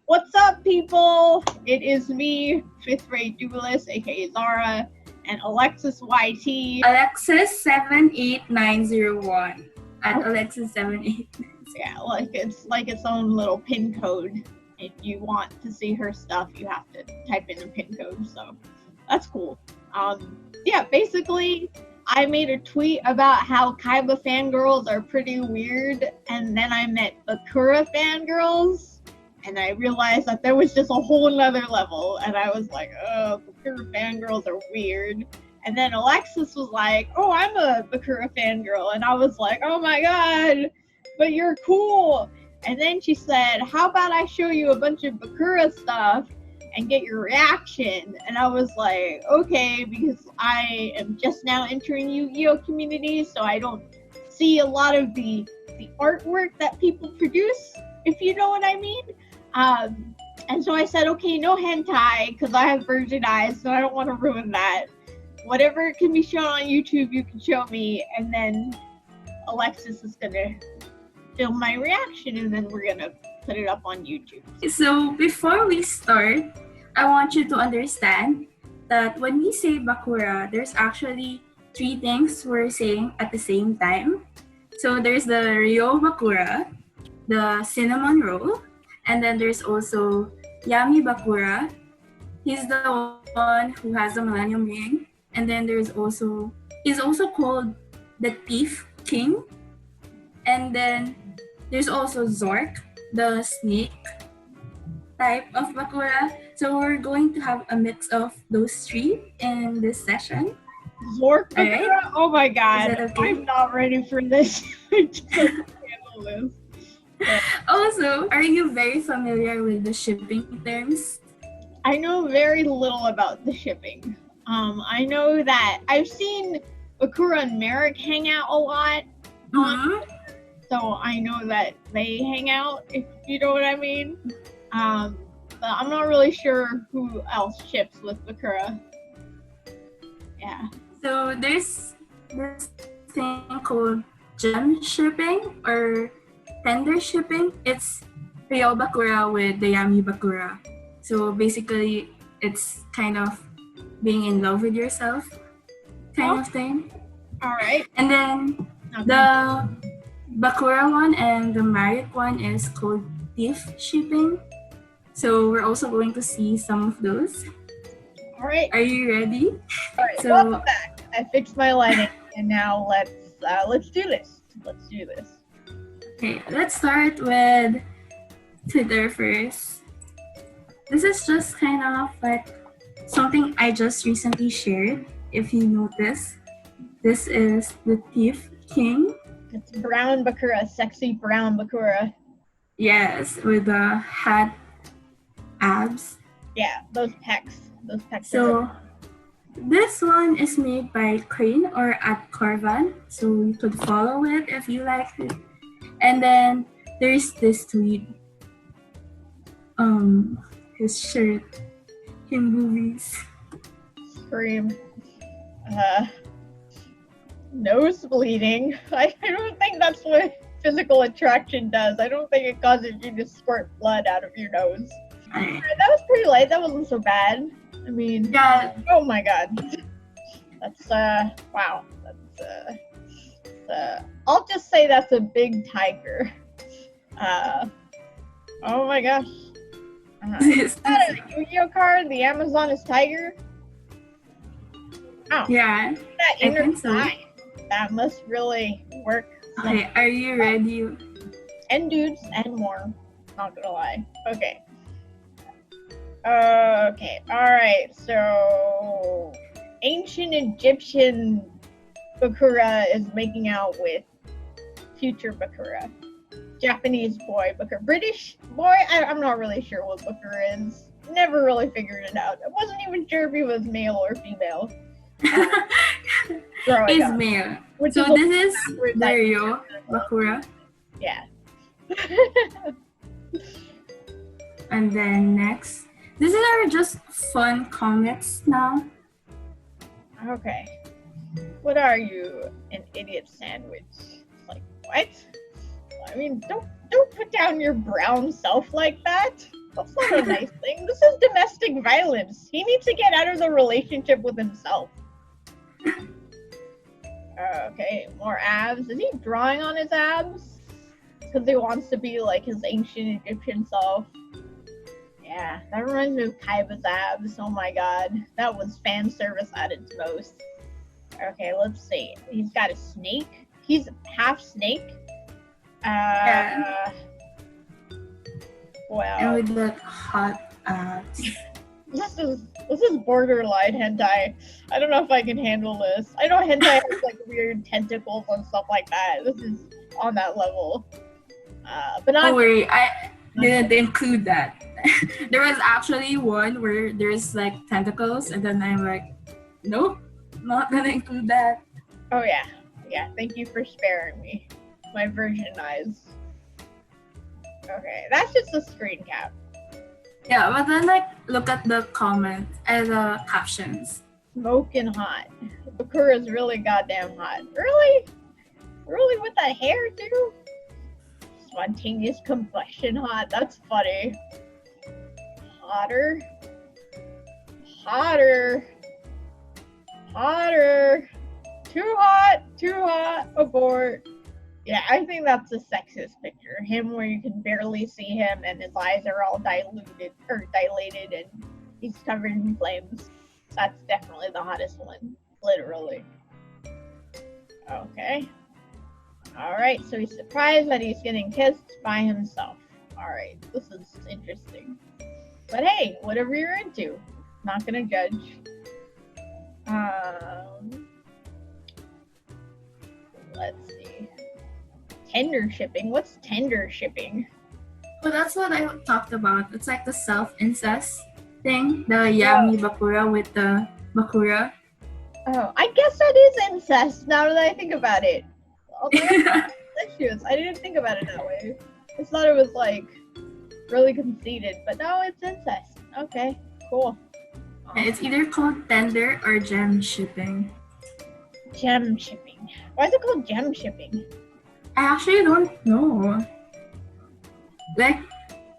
What's up, people? It is me, 5th grade duelist, aka Zara, and Alexis YT. Alexis78901 at Alexis78. Yeah, like its own little pin code. If you want to see her stuff, you have to type in a pin code. So that's cool. Yeah, basically, I made a tweet about how Kaiba fangirls are pretty weird, and then I met Bakura fangirls. And I realized that there was just a whole nother level, and I was like, oh, Bakura fangirls are weird. And then Alexis was like, oh, I'm a Bakura fangirl. And I was like, oh my god, but you're cool. And then she said, how about I show you a bunch of Bakura stuff and get your reaction? And I was like, okay, because I am just now entering Yu-Gi-Oh community, so I don't see a lot of the artwork that people produce, if you know what I mean. And so I said, okay, no hentai, because I have virgin eyes, so I don't want to ruin that. Whatever can be shown on YouTube, you can show me, and then Alexis is going to film my reaction, and then we're going to put it up on YouTube. So before we start, I want you to understand that when we say Bakura, there's actually three things we're saying at the same time. So there's the Ryo Bakura, the cinnamon roll, and then there's also Yami Bakura. He's the one who has the Millennium Ring. And then he's also called the Thief King. And then there's also Zork, the snake type of Bakura. So we're going to have a mix of those three in this session. Zork Bakura? Right? Oh my god, okay? I'm not ready for this. I just can't handle this. Yeah. Also, are you very familiar with the shipping terms? I know very little about the shipping. I know that I've seen Bakura and Merrick hang out a lot. So I know that they hang out, if you know what I mean. But I'm not really sure who else ships with Bakura. Yeah. So there's this thing called gem shipping or tender shipping. It's Ryo Bakura with the Yami Bakura. So basically, it's kind of being in love with yourself kind of thing. All right. And then the Bakura one and the Marek one is called thief shipping. So we're also going to see some of those. All right. Are you ready? All right. So welcome back. I fixed my lighting, and now let's do this. Let's do this. Okay, let's start with Twitter first. This is just kind of like something I just recently shared. If you notice, this is the Thief King. It's brown Bakura, sexy brown Bakura. Yes, with the hat abs. Yeah, those pecs. So this one is made by Crane or at Corvan. So you could follow it if you like it. And then there's this tweet. His shirt. Him boobies. Scream. Nose bleeding. I don't think that's what physical attraction does. I don't think it causes you to squirt blood out of your nose. That was pretty light. That wasn't so bad. I mean, yeah. Oh my god. That's wow. That's I'll just say that's a big tiger. Oh my gosh. Is that a Yugioh card? The Amazon is tiger? Oh. Yeah. That inner thigh. That must really work. Okay, are you ready? And dudes and more. Not gonna lie. Okay. Okay. Alright, so ancient Egyptian Bakura is making out with future Bakura. Japanese boy Bakura. British boy? I'm not really sure what Bakura is. Never really figured it out. I wasn't even sure if he was male or female. He's male. So this is Ryo Bakura. Yeah. And then next. These are just fun comments now. Okay. What are you? An idiot sandwich? Like, what? I mean, don't put down your brown self like that. That's not a nice thing. This is domestic violence. He needs to get out of the relationship with himself. Okay, more abs. Is he drawing on his abs? Because he wants to be like his ancient Egyptian self. Yeah, that reminds me of Kaiba's abs. Oh my god. That was fan service at its most. Okay, let's see. He's got a snake. He's half snake. Yeah. Well. And with the hot abs. This is borderline hentai. I don't know if I can handle this. I know hentai has like weird tentacles and stuff like that. This is on that level. But not. Don't worry, I didn't include that. There was actually one where there's like tentacles, and then I'm like, nope, not gonna include that. Oh yeah. Thank you for sparing me. My virgin eyes. Okay, that's just a screen cap. Yeah, but then like look at the comments and the captions. Smoking hot. Bakura is really goddamn hot. Really? Really with that hair too? Spontaneous combustion hot. That's funny. Hotter. Too hot. Abort. Yeah, I think that's a sexist picture. Him where you can barely see him and his eyes are all dilated and he's covered in flames. That's definitely the hottest one. Literally. Okay. Alright, so he's surprised that he's getting kissed by himself. Alright, this is interesting. But hey, whatever you're into. Not gonna judge. Let's see. Tender shipping? What's tender shipping? Well, that's what I talked about. It's like the self-incest thing. The Yami Bakura with the Bakura. Oh, I guess that is incest now that I think about it. I didn't think about it that way. I thought it was like really conceited, but no, it's incest. Okay, cool. It's either called tender or gem shipping. Gem shipping. Why is it called gem shipping? I actually don't know. Like,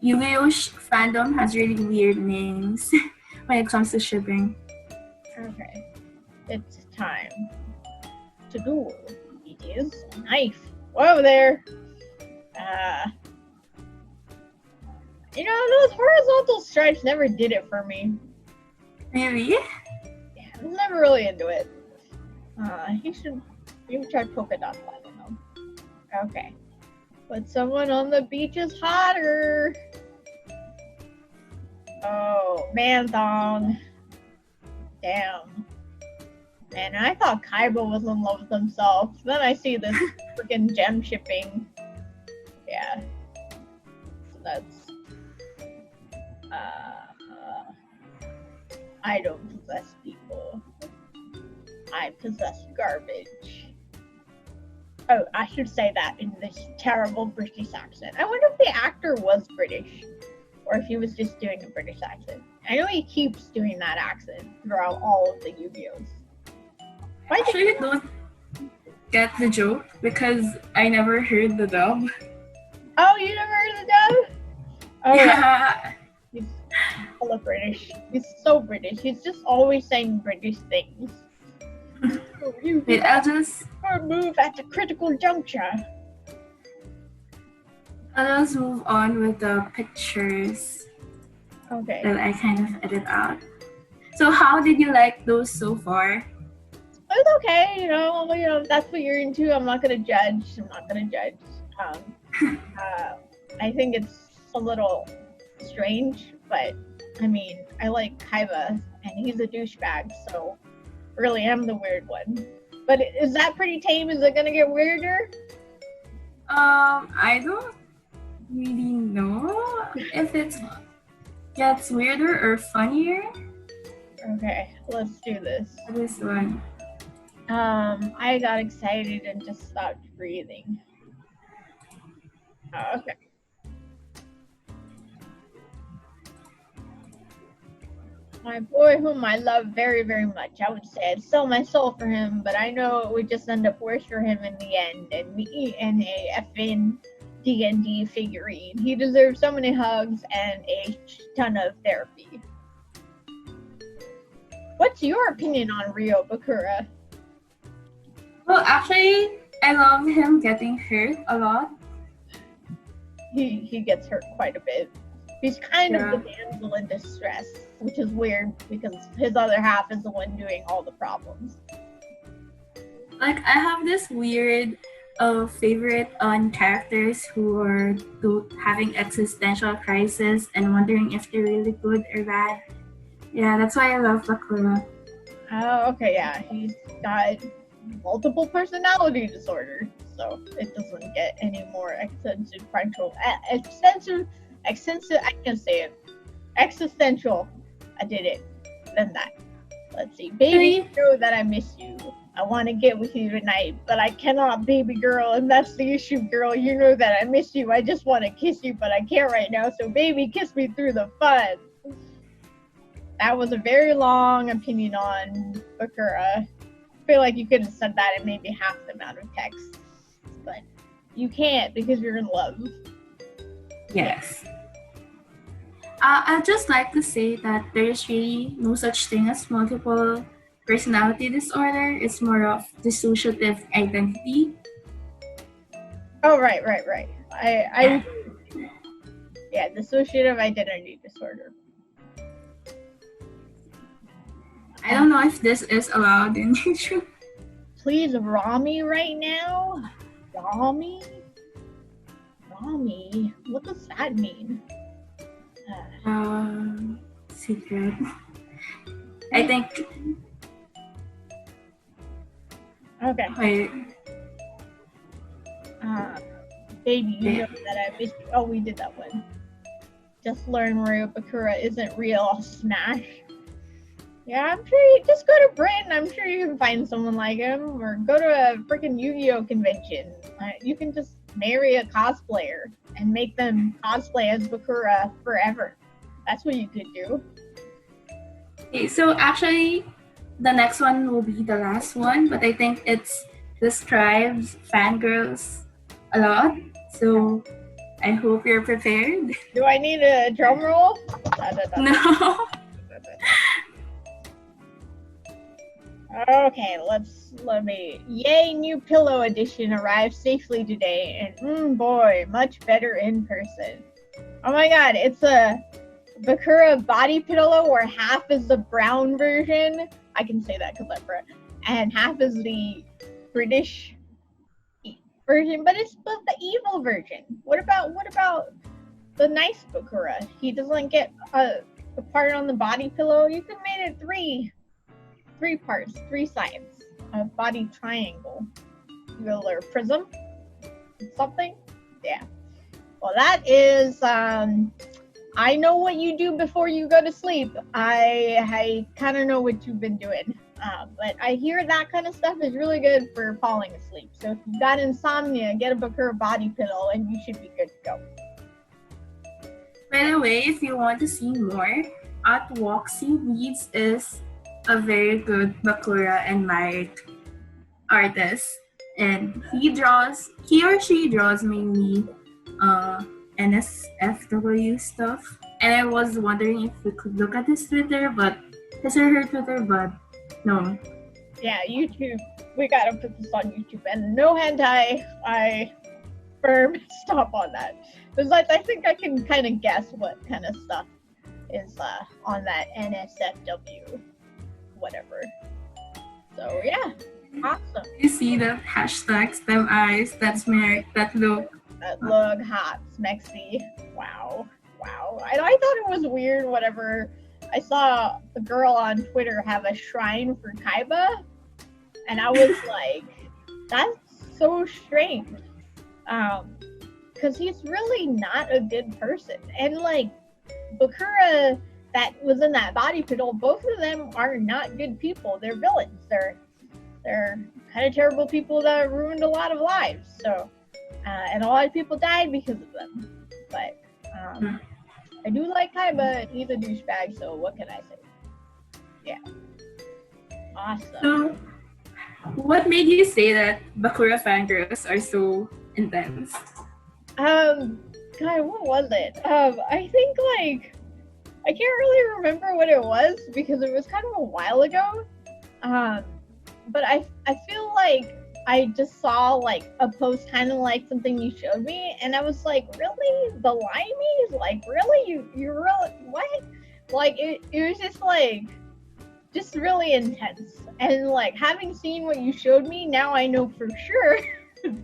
Yu-Gi-Oh! Fandom has really weird names when it comes to shipping. Okay. It's time to duel. It is a knife. Whoa there! Those horizontal stripes never did it for me. Really? Yeah, I was never really into it. You should try polka dots, I don't know. Okay. But someone on the beach is hotter. Oh, man thong. Damn. Man, I thought Kaiba was in love with himself. Then I see this freaking gem shipping. Yeah. So that's I don't possess people. I possess garbage. Oh, I should say that in this terrible British accent. I wonder if the actor was British, or if he was just doing a British accent. I know he keeps doing that accent throughout all of the Yu-Gi-Ohs. I actually don't get the joke because I never heard the dub. Oh, you never heard the dub? Oh yeah. He's hella British. He's so British. He's just always saying British things. Wait, I'll just move at the critical juncture. I'll just move on with the pictures. Okay. That I kind of edit out. So how did you like those so far? It was okay, if that's what you're into, I'm not gonna judge. I think it's a little strange, but I mean, I like Kaiba, and he's a douchebag, so really am the weird one. But is that pretty tame? Is it gonna get weirder? I don't really know if it gets weirder or funnier. Okay, let's do this. This one. I got excited and just stopped breathing. Oh, okay. My boy whom I love very, very much. I would say I'd sell my soul for him, but I know it would just end up worse for him in the end, and me and a effing D&D figurine. He deserves so many hugs and a ton of therapy. What's your opinion on Ryo Bakura? Well, actually, I love him getting hurt a lot. He gets hurt quite a bit. He's kind of Yeah. the damsel in distress, which is weird because his other half is the one doing all the problems. Like, I have this weird favorite on characters who are having existential crisis and wondering if they're really good or bad. Yeah, that's why I love Bakura. Oh, okay, yeah. He's got multiple personality disorder, so it doesn't get any more existential. I can say it. Existential. I did it. Than that. Let's see. Baby, know that I miss you. I want to get with you tonight, but I cannot, baby girl, and that's the issue, girl. You know that I miss you. I just want to kiss you, but I can't right now, so baby, kiss me through the fun. That was a very long opinion on Bakura. I feel like you could have said that in maybe half the amount of text, but you can't because you're in love. Yes. I'd just like to say that there's really no such thing as multiple personality disorder. It's more of dissociative identity. Oh, right. Yeah, dissociative identity disorder. I don't know if this is allowed in YouTube. Please raw me right now. Raw me? What does that mean? Secret. I think. Okay. Wait. Baby, you know that I missed you. Oh, we did that one. Just learn Ryo Bakura isn't real. Smash. Yeah, I'm sure you just go to Britain. I'm sure you can find someone like him, or go to a freaking Yu-Gi-Oh convention. You can just marry a cosplayer and make them cosplay as Bakura forever. That's what you could do. Okay, so actually, the next one will be the last one, but I think it's describes fangirls a lot. So I hope you're prepared. Do I need a drum roll? No. Okay, let me. Yay, new pillow edition arrived safely today, and boy, much better in person. Oh my god, it's a Bakura body pillow where half is the brown version. I can say that because I'm Brit, and half is the British version, but it's the evil version. What about the nice Bakura? He doesn't get a part on the body pillow. You could make it three parts, three sides, a body triangle, or prism, something. Yeah. Well, that is. I know what you do before you go to sleep. I kind of know what you've been doing. But I hear that kind of stuff is really good for falling asleep. So if you've got insomnia, get a Bakura body pillow and you should be good to go. By the way, if you want to see more, at Waxy Weeds is a very good Bakura and Mike artist. And he or she draws mainly NSFW stuff. And I was wondering if we could look at his Twitter, but his or her Twitter, but no. Yeah, YouTube. We gotta put this on YouTube. And no hentai. I firm stop on that. Because I think I can kind of guess what kind of stuff is on that NSFW whatever. So yeah, awesome. You see the hashtags, them eyes, that smirk, that look. That look hot, smexy. Wow. I thought it was weird whenever I saw a girl on Twitter have a shrine for Kaiba, and I was like, that's so strange. Because he's really not a good person. And like Bakura that was in that body pillow, both of them are not good people. They're villains. They're kind of terrible people that ruined a lot of lives. So, and a lot of people died because of them. But I do like Kaiba, and he's a douchebag. So what can I say? Yeah, awesome. So, what made you say that Bakura fangirls are so intense? God, what was it? I think like I can't really remember what it was because it was kind of a while ago. Um, but I feel like I just saw like a post kind of like something you showed me, and I was like, really, the limeys? Like, really, you really what? Like it was just really intense. And like having seen what you showed me, now I know for sure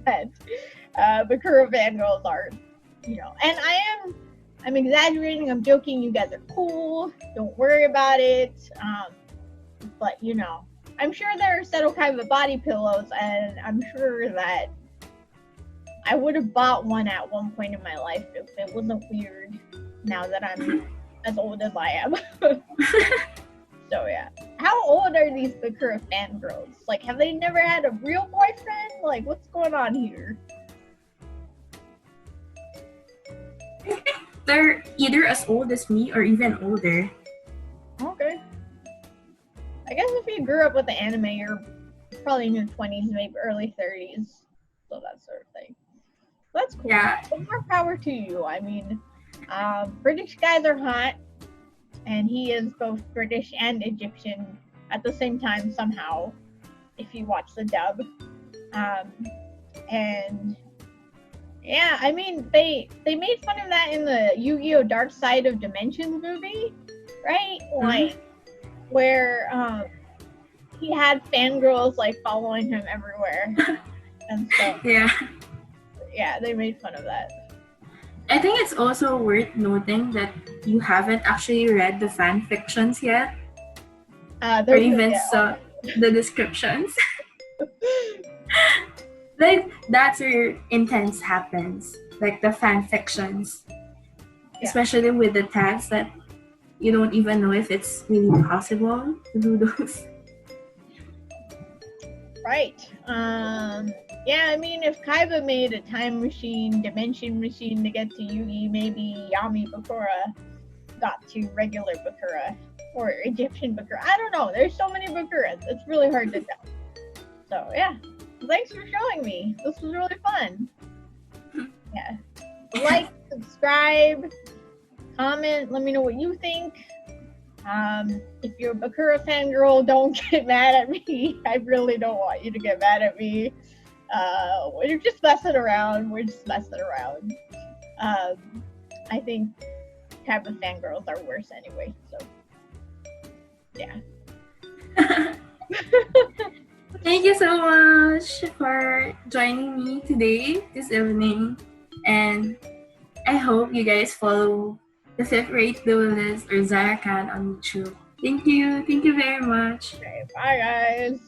that Bakura Fangirls are, and I'm exaggerating, I'm joking, you guys are cool, don't worry about it. But I'm sure there are Seto body pillows, and I'm sure that I would have bought one at one point in my life if it wasn't weird now that I'm as old as I am. So yeah. How old are these Bakura fangirls? Like, have they never had a real boyfriend? Like, what's going on here? They're either as old as me or even older. Okay. I guess if you grew up with the anime, you're probably in your 20s, maybe early 30s. So that sort of thing. That's cool. Yeah. But more power to you. I mean, British guys are hot, and he is both British and Egyptian at the same time somehow, if you watch the dub. And yeah, I mean, they made fun of that in the Yu-Gi-Oh! Dark Side of Dimensions movie, right? Like, where he had fangirls like following him everywhere and stuff. Yeah, they made fun of that. I think it's also worth noting that you haven't actually read the fan fictions yet, or even saw the descriptions. Like, that's where intense happens, like the fan fictions, especially with the tags that you don't even know if it's really possible to do those. Right. Yeah, I mean, if Kaiba made a time machine, dimension machine to get to Yugi, maybe Yami Bakura got to regular Bakura or Egyptian Bakura. I don't know. There's so many Bakuras. It's really hard to tell. So yeah, thanks for showing me. This was really fun. Yeah. Like, subscribe, comment. Let me know what you think. If you're a Bakura fangirl, don't get mad at me. I really don't want you to get mad at me. We're just messing around. I think type of fangirls are worse anyway. So, yeah. Thank you so much for joining me today, this evening. And I hope you guys follow the Fifth Rate Duelist or Zarakan on YouTube. Thank you. Thank you very much. Okay, bye, guys.